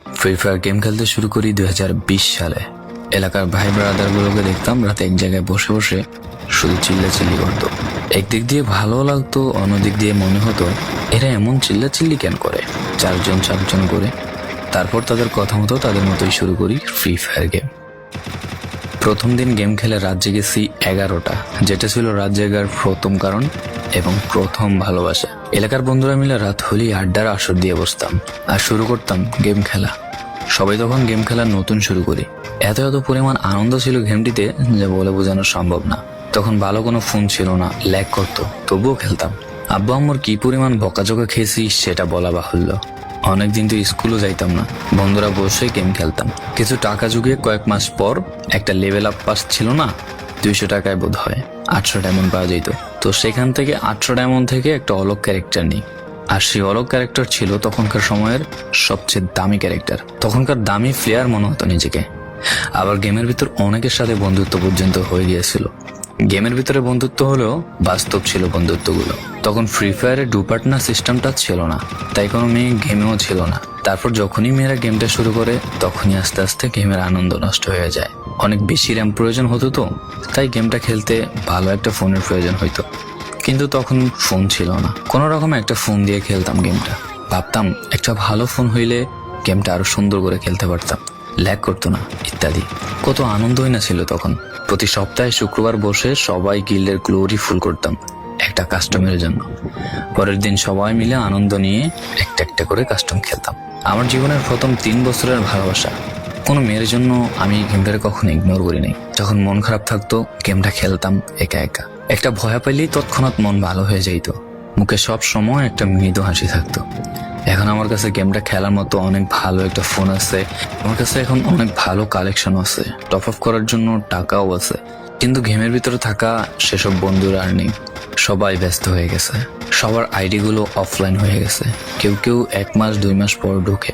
Free fire game খেলতে শুরু করি 2020 সালে। এলাকার ভাই ব্রাদারগুলোকে দেখতাম রাতে এক জায়গায় বসে বসে শুধু চিল্লাচিল্লি করতো। একদিক দিয়ে ভালো লাগতো, অন্যদিক দিয়ে মনে হতো এরা এমন চিল্লাচিল্লি কেন করে, চারজন করে। তারপর তাদের কথা মতো তাদের মতোই শুরু করি ফ্রি ফায়ার গেম। প্রথম দিন গেম খেলে রাত জেগেছি 11টা, যেটা ছিল রাত জেগার প্রথম কারণ এবং প্রথম ভালোবাসা। এলাকার বন্ধুরা মিলে রাত হলেই আড্ডার আসর দিয়ে বসতাম আর শুরু করতাম গেম খেলা। সবাই তখন গেম খেলা নতুন শুরু করি। এত পরিমাণ আনন্দ ছিল গেমটিতে যা বলে বোঝানো সম্ভব না। তখন ভালো কোনো ফোন ছিল না, ল্যাগ করতো, তবুও খেলতাম। আব্বু আম্মুর কি পরিমাণ বকাঝকা খেয়েছি সেটা বলা বাহুল্য। অনেকদিন তো স্কুলও যাইতাম না, বন্ধুরা বসে গেম খেলতাম। কিছু টাকা জুগিয়ে কয়েক মাস পর একটা লেভেল আপ পাস ছিল না, 200 টাকায় বোধ হয় 800 ডায়মন্ড পাওয়া যেত। তো সেখান থেকে 800 ডায়মন্ড থেকে একটা অলগ ক্যারেক্টার নিই। আর সেই অলগ ক্যারেক্টার ছিল তখনকার সময়ের সবচেয়ে দামি ক্যারেক্টার। তখনকার দামি প্লেয়ার মনে হতো নিজেকে। আবার গেমের ভিতর অনেকের সাথে বন্ধুত্ব পর্যন্ত হয়ে গিয়েছিল। গেমের ভিতরে বন্ধুত্ব হলেও বাস্তব ছিল বন্ধুত্বগুলো। তখন ফ্রি ফায়ারে ডু পার্টনার সিস্টেমটা ছিল না, তাই কোনো মেয়ে গেমেও ছিল না। তারপর যখনই মেয়েরা গেমটা শুরু করে তখনই আস্তে আস্তে গেমের আনন্দ নষ্ট হয়ে যায়। অনেক বেশি র্যাম প্রয়োজন হতো, তো তাই গেমটা খেলতে ভালো একটা ফোনের প্রয়োজন হইতো। কিন্তু তখন ফোন ছিল না, কোনো রকম একটা ফোন দিয়ে খেলতাম গেমটা। ভাবতাম একটা ভালো ফোন হইলে গেমটা আরো সুন্দর করে খেলতে পারতাম, ল্যাগ করতো না ইত্যাদি। কত আনন্দই না ছিল তখন। প্রতি সপ্তাহে শুক্রবার বসে সবাই গিল্ডের গ্লোরি ফুল করতাম একটা কাস্টমের জন্য। পরের দিন সবাই মিলে আনন্দ নিয়ে একটা একটা করে কাস্টম খেলতাম। আমার জীবনের প্রথম 3 বছরের ভালোবাসা। কোনো মেয়ের জন্য আমি গেমটাকে কখনো ইগনোর করি নাই। যখন মন খারাপ থাকতো গেমটা খেলতাম একা একা। একটা ভয় পাইলেই তৎক্ষণাৎ মন ভালো হয়ে যাইতো, মুখে সব সময় একটা মৃদু হাসি থাকতো। এখন আমার কাছে গেমটা খেলার মতো অনেক ভালো একটা ফোন আছে, আমার কাছে এখন অনেক ভালো কালেকশন আছে, টপ আপ করার জন্য টাকাও আছে। কিন্তু গেমের ভিতরে থাকা সেসব বন্ধুরা আর নেই, সবাই ব্যস্ত হয়ে গেছে। সবার আইডি গুলো অফলাইন হয়ে গেছে। কেউ 1 মাস 2 মাস পর ঢুকে।